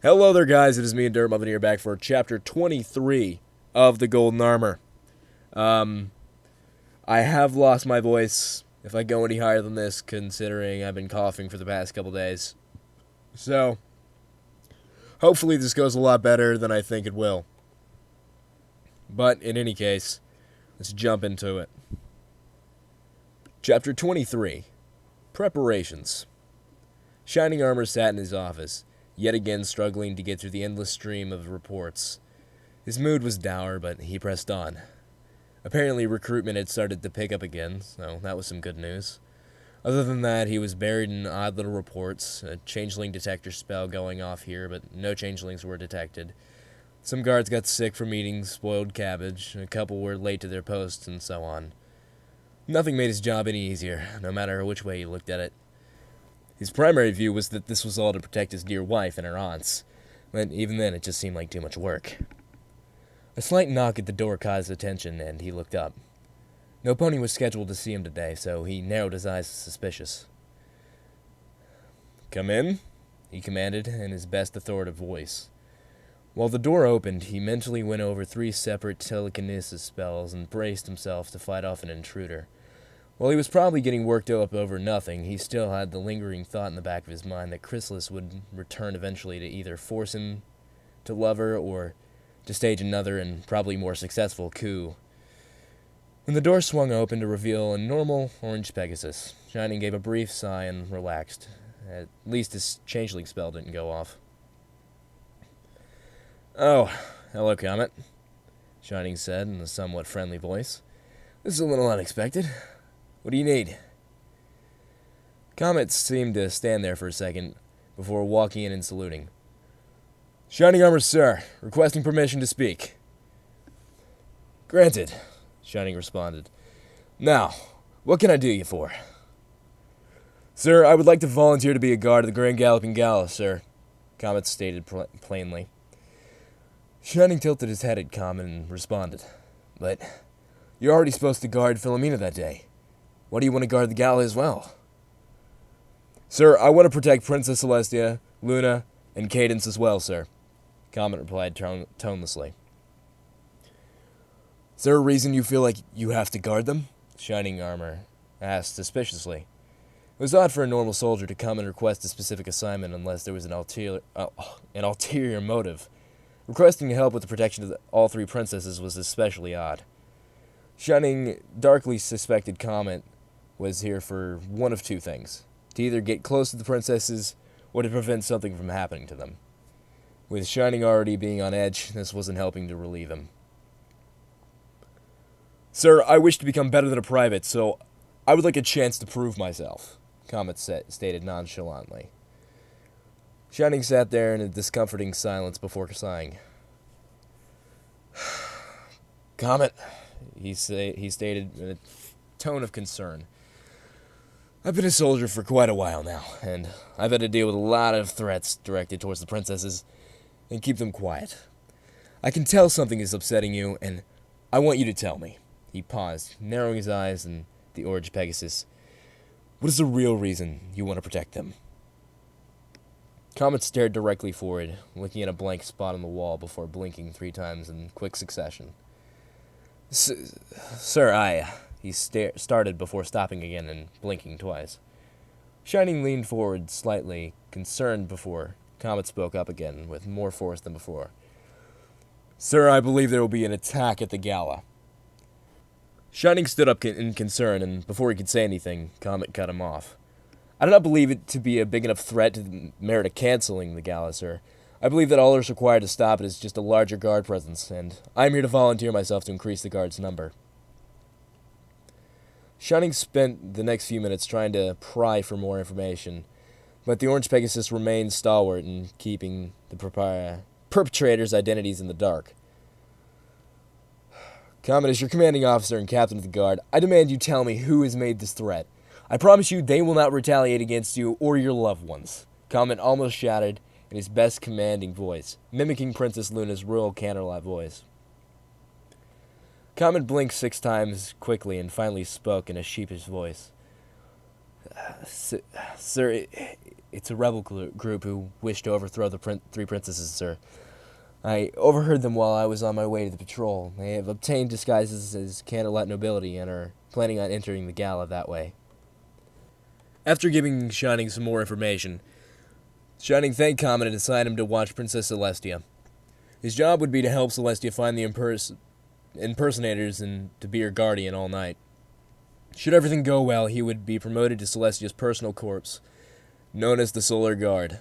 Hello there, guys. It is me and Dirt Muffin here back for chapter 23 of the Golden Armor. Um, I have lost my voice if I go any higher than this, considering I've been coughing for the past couple days. So, hopefully this goes a lot better than I think it will. But, in any case, let's jump into it. Chapter 23 Preparations. Shining Armor sat in his office, yet again struggling to get through the endless stream of reports. His mood was dour, but he pressed on. Apparently, recruitment had started to pick up again, so that was some good news. Other than that, he was buried in odd little reports, a changeling detector spell going off here, but no changelings were detected. Some guards got sick from eating spoiled cabbage, a couple were late to their posts, and so on. Nothing made his job any easier, no matter which way he looked at it. His primary view was that this was all to protect his dear wife and her aunts, but even then it just seemed like too much work. A slight knock at the door caught his attention, and he looked up. No pony was scheduled to see him today, so he narrowed his eyes suspicious. "Come in," he commanded in his best authoritative voice. While the door opened, he mentally went over 3 separate telekinesis spells and braced himself to fight off an intruder. While he was probably getting worked up over nothing, he still had the lingering thought in the back of his mind that Chrysalis would return eventually to either force him to love her or to stage another and probably more successful coup. When the door swung open to reveal a normal orange Pegasus, Shining gave a brief sigh and relaxed. At least his changeling spell didn't go off. "Oh, hello, Comet," Shining said in a somewhat friendly voice. "This is a little unexpected. What do you need?" Comet seemed to stand there for a second before walking in and saluting. "Shining Armor, sir. Requesting permission to speak." "Granted," Shining responded. "Now, what can I do you for?" "Sir, I would like to volunteer to be a guard of the Grand Galloping Gala, sir," Comet stated plainly. Shining tilted his head at Comet and responded. "But you're already supposed to guard Philomena that day. Why do you want to guard the gala as well?" "Sir, I want to protect Princess Celestia, Luna, and Cadence as well, sir," Comet replied tonelessly. "Is there a reason you feel like you have to guard them?" Shining Armor asked suspiciously. It was odd for a normal soldier to come and request a specific assignment unless there was an ulterior motive. Requesting help with the protection of all 3 princesses was especially odd. Shining darkly suspected Comet was here for one of 2 things: to either get close to the princesses or to prevent something from happening to them. With Shining already being on edge, this wasn't helping to relieve him. "Sir, I wish to become better than a private, so I would like a chance to prove myself," Comet stated nonchalantly. Shining sat there in a discomforting silence before sighing. "Comet," he stated in a tone of concern, "I've been a soldier for quite a while now, and I've had to deal with a lot of threats directed towards the princesses and keep them quiet. I can tell something is upsetting you, and I want you to tell me." He paused, narrowing his eyes in the orange Pegasus. "What is the real reason you want to protect them?" Comet stared directly forward, looking at a blank spot on the wall before blinking 3 times in quick succession. "Sir, he started before stopping again and blinking twice. Shining leaned forward slightly, concerned before Comet spoke up again with more force than before. "Sir, I believe there will be an attack at the gala." Shining stood up in concern, and before he could say anything, Comet cut him off. "I do not believe it to be a big enough threat to merit a canceling the gala, sir. I believe that all is required to stop it is just a larger guard presence, and I am here to volunteer myself to increase the guard's number." Shining spent the next few minutes trying to pry for more information, but the Orange Pegasus remained stalwart in keeping the perpetrators' identities in the dark. "Comet, as your commanding officer and captain of the guard, I demand you tell me who has made this threat. I promise you they will not retaliate against you or your loved ones," Comet almost shouted in his best commanding voice, mimicking Princess Luna's royal Canterlot voice. Comet blinked 6 times quickly and finally spoke in a sheepish voice. "Sir, It's a rebel group who wish to overthrow the three princesses, sir. I overheard them while I was on my way to the patrol. They have obtained disguises as Candlelit nobility and are planning on entering the gala that way. After giving Shining some more information, Shining thanked Comet and assigned him to watch Princess Celestia. His job would be to help Celestia find the impersonators and to be her guardian all night. Should everything go well, he would be promoted to Celestia's personal corps, known as the Solar Guard.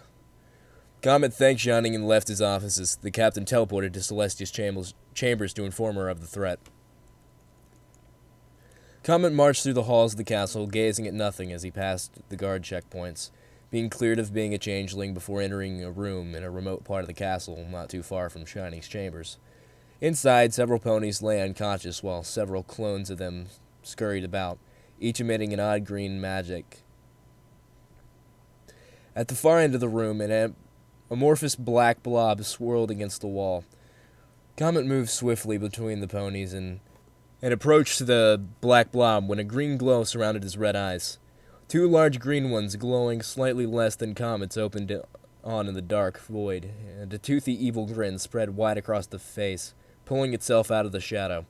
Comet thanked Shining and left his office as the captain teleported to Celestia's chambers to inform her of the threat. Comet marched through the halls of the castle, gazing at nothing as he passed the guard checkpoints, being cleared of being a changeling before entering a room in a remote part of the castle not too far from Shining's chambers. Inside, several ponies lay unconscious while several clones of them scurried about, each emitting an odd green magic. At the far end of the room, an amorphous black blob swirled against the wall. Comet moved swiftly between the ponies and approached the black blob when a green glow surrounded his red eyes. Two large green ones, glowing slightly less than Comet's, opened on in the dark void, and a toothy evil grin spread wide across the face, pulling itself out of the shadow.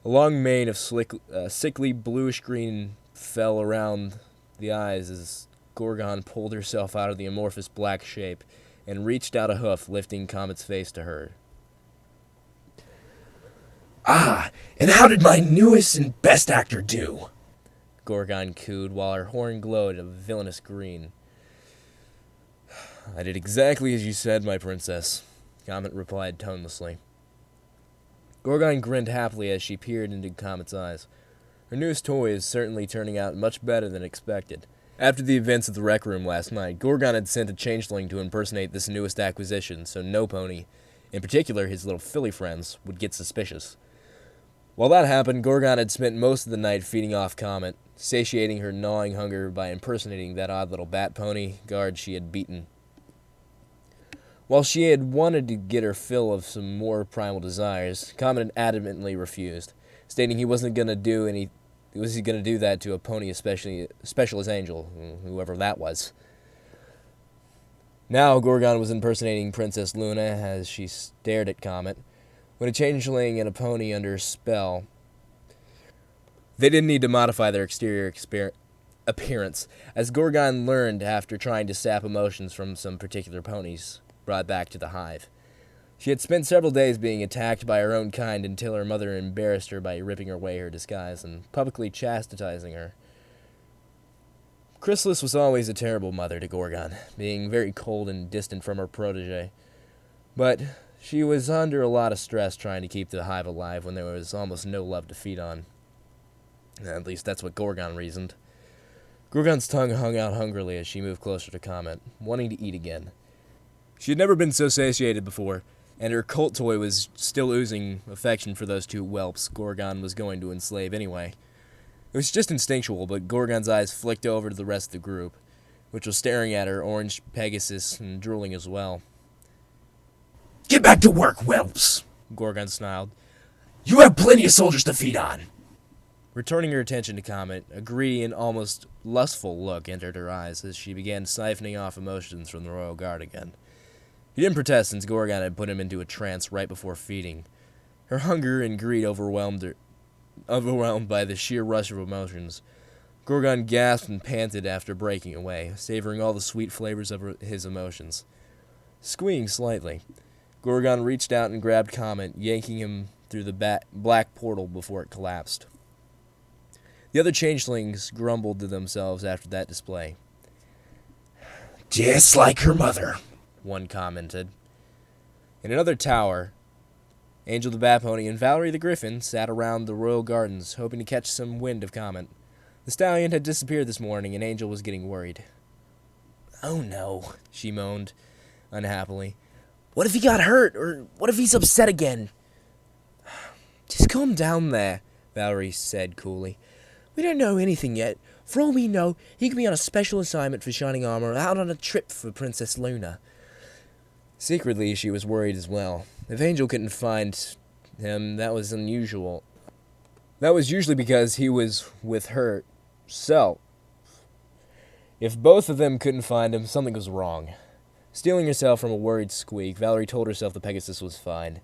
A long mane of sickly bluish-green fell around the eyes as Gorgon pulled herself out of the amorphous black shape and reached out a hoof, lifting Comet's face to her. "Ah, and how did my newest and best actor do?" Gorgon cooed while her horn glowed a villainous green. "I did exactly as you said, my princess," Comet replied tonelessly. Gorgon grinned happily as she peered into Comet's eyes. Her newest toy is certainly turning out much better than expected. After the events of the rec room last night, Gorgon had sent a changeling to impersonate this newest acquisition, so no pony, in particular his little filly friends, would get suspicious. While that happened, Gorgon had spent most of the night feeding off Comet, satiating her gnawing hunger by impersonating that odd little bat pony guard she had beaten. While she had wanted to get her fill of some more primal desires, Comet had adamantly refused, stating he wasn't going to do that to a pony especially special as Angel, whoever that was. Now Gorgon was impersonating Princess Luna as she stared at Comet. When a changeling and a pony under a spell, they didn't need to modify their exterior appearance, as Gorgon learned after trying to sap emotions from some particular ponies brought back to the hive. She had spent several days being attacked by her own kind until her mother embarrassed her by ripping away her disguise and publicly chastising her. Chrysalis was always a terrible mother to Gorgon, being very cold and distant from her protege. But she was under a lot of stress trying to keep the hive alive when there was almost no love to feed on. At least that's what Gorgon reasoned. Gorgon's tongue hung out hungrily as she moved closer to Comet, wanting to eat again. She had never been so satiated before, and her cult toy was still oozing affection for those two whelps Gorgon was going to enslave anyway. It was just instinctual, but Gorgon's eyes flicked over to the rest of the group, which was staring at her, orange Pegasus, and drooling as well. "Get back to work, whelps," Gorgon snarled. "You have plenty of soldiers to feed on." Returning her attention to Comet, a greedy and almost lustful look entered her eyes as she began siphoning off emotions from the Royal Guard again. He didn't protest since Gorgon had put him into a trance right before feeding. Her hunger and greed overwhelmed by the sheer rush of emotions. Gorgon gasped and panted after breaking away, savoring all the sweet flavors of his emotions. Squeeing slightly, Gorgon reached out and grabbed Comet, yanking him through the black portal before it collapsed. The other changelings grumbled to themselves after that display. "Just like her mother," one commented. In another tower, Angel the Bat Pony and Valerie the Griffin sat around the royal gardens, hoping to catch some wind of Comet. The stallion had disappeared this morning, and Angel was getting worried. "Oh no," she moaned unhappily. "What if he got hurt? Or what if he's upset again?" "Just calm down there," Valerie said coolly. "We don't know anything yet. For all we know, he could be on a special assignment for Shining Armor, out on a trip for Princess Luna." Secretly, she was worried as well. If Angel couldn't find him, that was unusual. That was usually because he was with herself. If both of them couldn't find him, something was wrong. Steeling herself from a worried squeak, Valerie told herself the Pegasus was fine.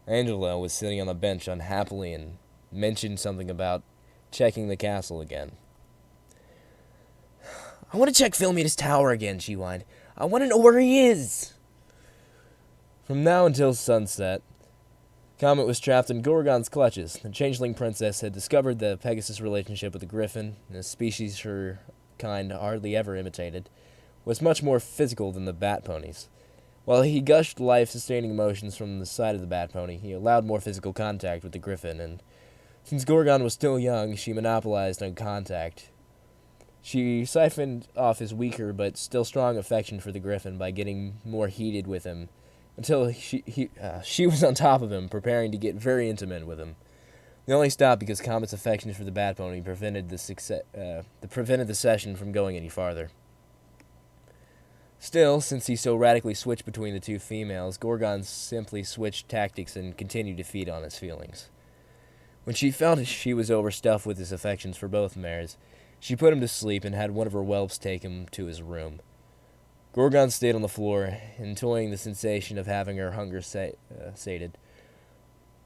Angela was sitting on the bench unhappily and mentioned something about checking the castle again. I want to check Philometa's tower again, she whined. I want to know where he is. From now until sunset, Comet was trapped in Gorgon's clutches. The changeling princess had discovered the Pegasus' relationship with the griffin, a species her kind hardly ever imitated, was much more physical than the bat ponies. While he gushed life-sustaining emotions from the side of the bat pony, he allowed more physical contact with the griffin, and since Gorgon was still young, she monopolized on contact. She siphoned off his weaker but still strong affection for the griffin by getting more heated with him, until she was on top of him, preparing to get very intimate with him. They only stopped because Comet's affection for the bat pony prevented the session from going any farther. Still, since he so radically switched between the two females, Gorgon simply switched tactics and continued to feed on his feelings. When she felt she was overstuffed with his affections for both mares, she put him to sleep and had one of her whelps take him to his room. Gorgon stayed on the floor, enjoying the sensation of having her hunger sated.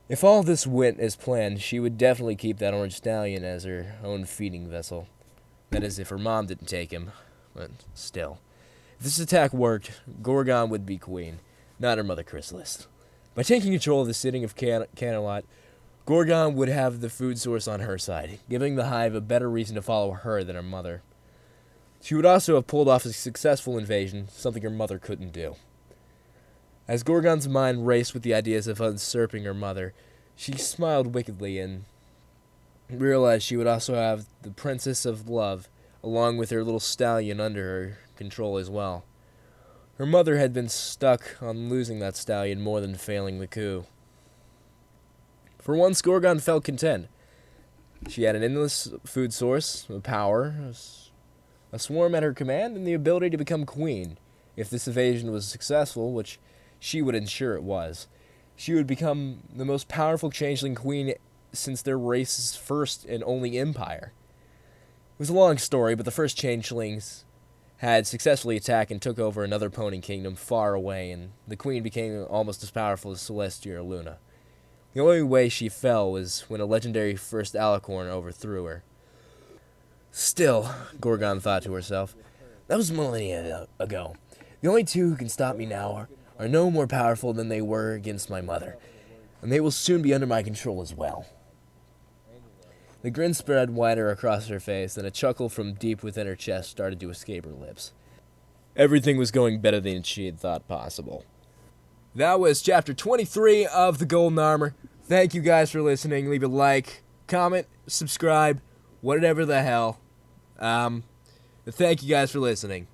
If all this went as planned, she would definitely keep that orange stallion as her own feeding vessel. That is, if her mom didn't take him. But still. If this attack worked, Gorgon would be queen, not her mother Chrysalis. By taking control of the city of Canterlot, Gorgon would have the food source on her side, giving the hive a better reason to follow her than her mother. She would also have pulled off a successful invasion, something her mother couldn't do. As Gorgon's mind raced with the ideas of usurping her mother, she smiled wickedly and realized she would also have the Princess of Love, along with her little stallion under her control as well. Her mother had been stuck on losing that stallion more than failing the coup. For once, Gorgon felt content. She had an endless food source, a power, a swarm at her command, and the ability to become queen. If this invasion was successful, which she would ensure it was, she would become the most powerful changeling queen since their race's first and only empire. It was a long story, but the first changelings had successfully attacked and took over another pony kingdom far away, and the queen became almost as powerful as Celestia or Luna. The only way she fell was when a legendary first alicorn overthrew her. Still, Gorgon thought to herself, that was millennia ago. The only two who can stop me now are no more powerful than they were against my mother, and they will soon be under my control as well. The grin spread wider across her face, and a chuckle from deep within her chest started to escape her lips. Everything was going better than she had thought possible. That was chapter 23 of The Golden Armor. Thank you guys for listening. Leave a like, comment, subscribe, whatever the hell. Thank you guys for listening.